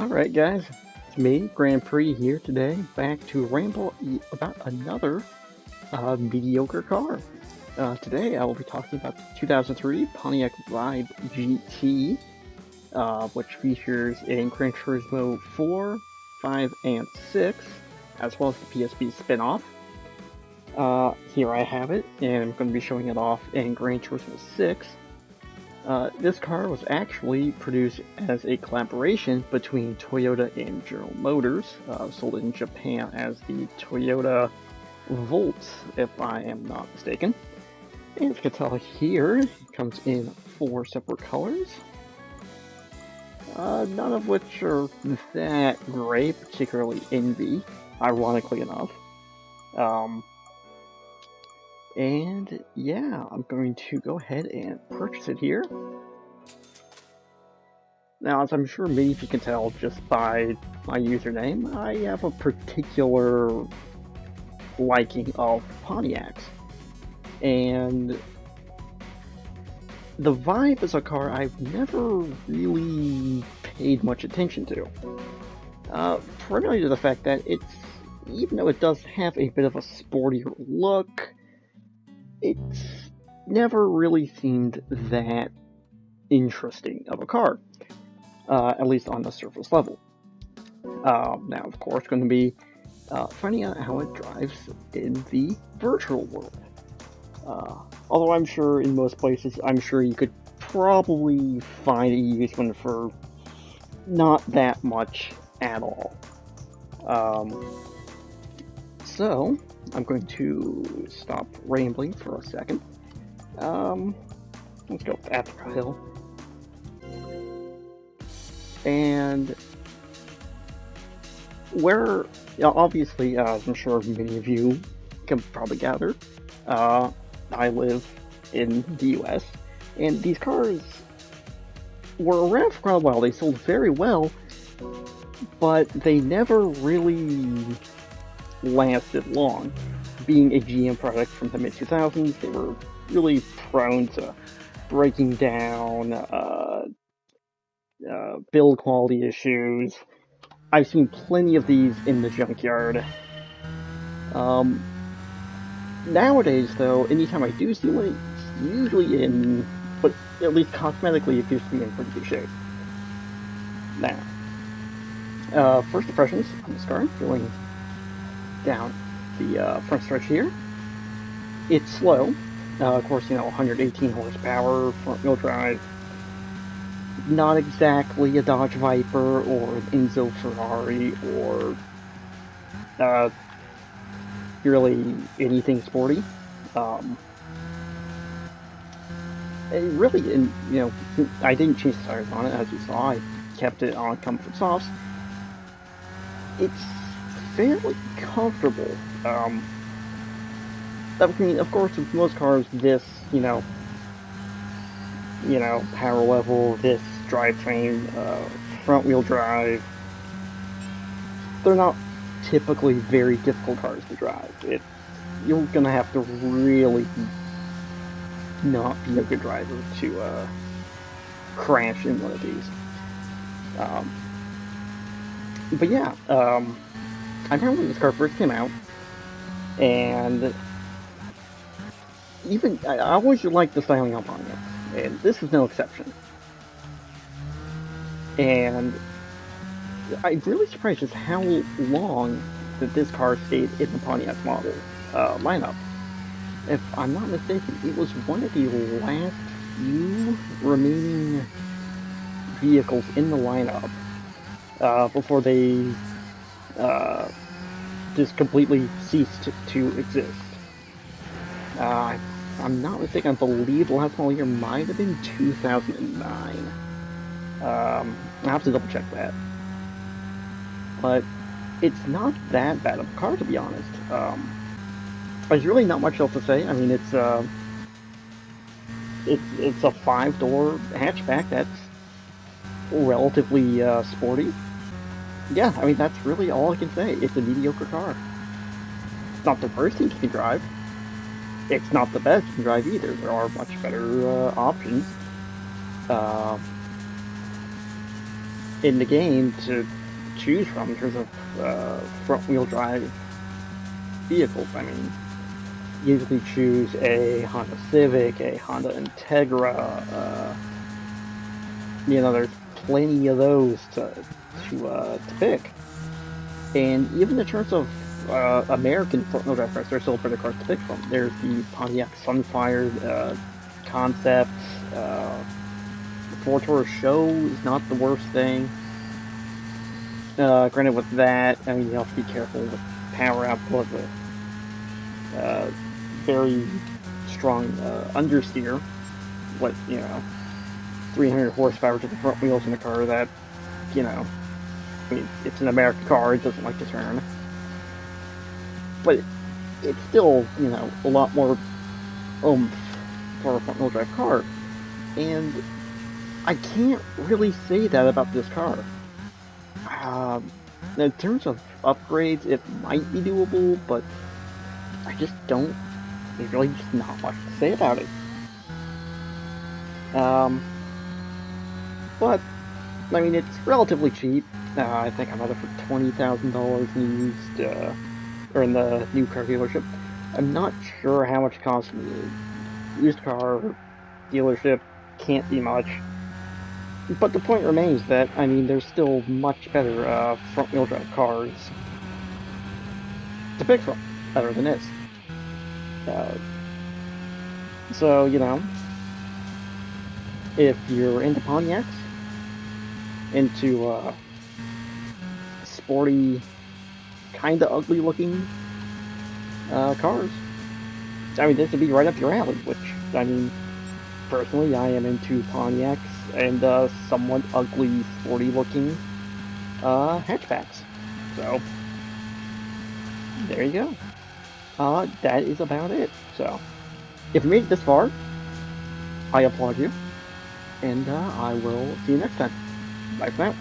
Alright guys, it's me, Grand Prix here today, back to ramble about another mediocre car. Today I will be talking about the 2003 Pontiac Vibe GT, which features in Gran Turismo 4, 5, and 6, as well as the PSP spin-off. Here I have it, and I'm going to be showing it off in Gran Turismo 6. This car was actually produced as a collaboration between Toyota and General Motors, sold in Japan as the Toyota Volt, if I am not mistaken. And as you can tell here, it comes in 4 separate colors, none of which are that great, particularly Envy, ironically enough. And yeah, I'm going to go ahead and purchase it here. Now, as I'm sure many of you can tell just by my username, I have a particular liking of Pontiacs. And the Vibe is a car I've never really paid much attention to. Primarily to the fact that even though it does have a bit of a sportier look, it's never really seemed that interesting of a car, at least on the surface level. Now, of course, going to be finding out how it drives in the virtual world. Although I'm sure in most places, I'm sure you could probably find a used one for not that much at all. So, I'm going to stop rambling for a second. Let's go with Africa Hill. And where, obviously, I'm sure many of you can probably gather, I live in the US, and these cars were around for quite a while. They sold very well, but they never really lasted long. Being a GM product from the mid-2000s, they were really prone to breaking down, build quality issues. I've seen plenty of these in the junkyard. Nowadays, though, anytime I do see one, it's usually in, but at least cosmetically, it appears to be in pretty good shape. Now, first impressions on this car, going down the front stretch here. It's slow. Of course, 118 horsepower, front-wheel drive. Not exactly a Dodge Viper or an Enzo Ferrari or really anything sporty. Really, I didn't change the tires on it, as you saw. I kept it on comfort softs. It's fairly comfortable. I mean, of course, with most cars, this, power level, this drivetrain, front-wheel drive, they're not typically very difficult cars to drive. You're gonna have to really not be a good driver to crash in one of these. But yeah, I remember when this car first came out, and even I always liked the styling up on it, and this is no exception. And I'm really surprised just how long that this car stayed in the Pontiac model lineup. If I'm not mistaken, it was one of the last few remaining vehicles in the lineup before they just completely ceased to exist. If I'm not mistaken, I believe the last model year might have been 2009. I'll have to double check that. But it's not that bad of a car, to be honest. There's really not much else to say. I mean, it's a 5-door hatchback that's relatively sporty. Yeah, I mean, that's really all I can say. It's a mediocre car. It's not the worst thing you can drive. It's not the best you can drive either. There are much better options. in the game to choose from in terms of front-wheel drive vehicles. I mean, you usually choose a Honda Civic, a Honda Integra. There's plenty of those to pick. And even in terms of American front-wheel drive cars, there's still better cars to pick from. There's the Pontiac Sunfire concept. The Ford Taurus Show is not the worst thing. Granted, with that, I mean, you have to be careful with power output of a very strong understeer. What, 300 horsepower to the front wheels in a car that, I mean, it's an American car, it doesn't like to turn. But it's still, a lot more oomph for a front-wheel drive car. And I can't really say that about this car. In terms of upgrades, it might be doable, but I just don't. There's really just not much to say about it. But I mean, it's relatively cheap. I think I bought it for $20,000 used, or in the new car dealership. I'm not sure how much it costs in the used car dealership. Can't be much. But the point remains that, I mean, there's still much better front-wheel drive cars to pick from, better than this. So, if you're into Pontiacs, into sporty, kind of ugly-looking cars, I mean, this would be right up your alley, which, I mean, personally, I am into Pontiacs and somewhat ugly, sporty-looking hatchbacks. So, there you go. That is about it. So, if you made it this far, I applaud you, and I will see you next time. Bye for now.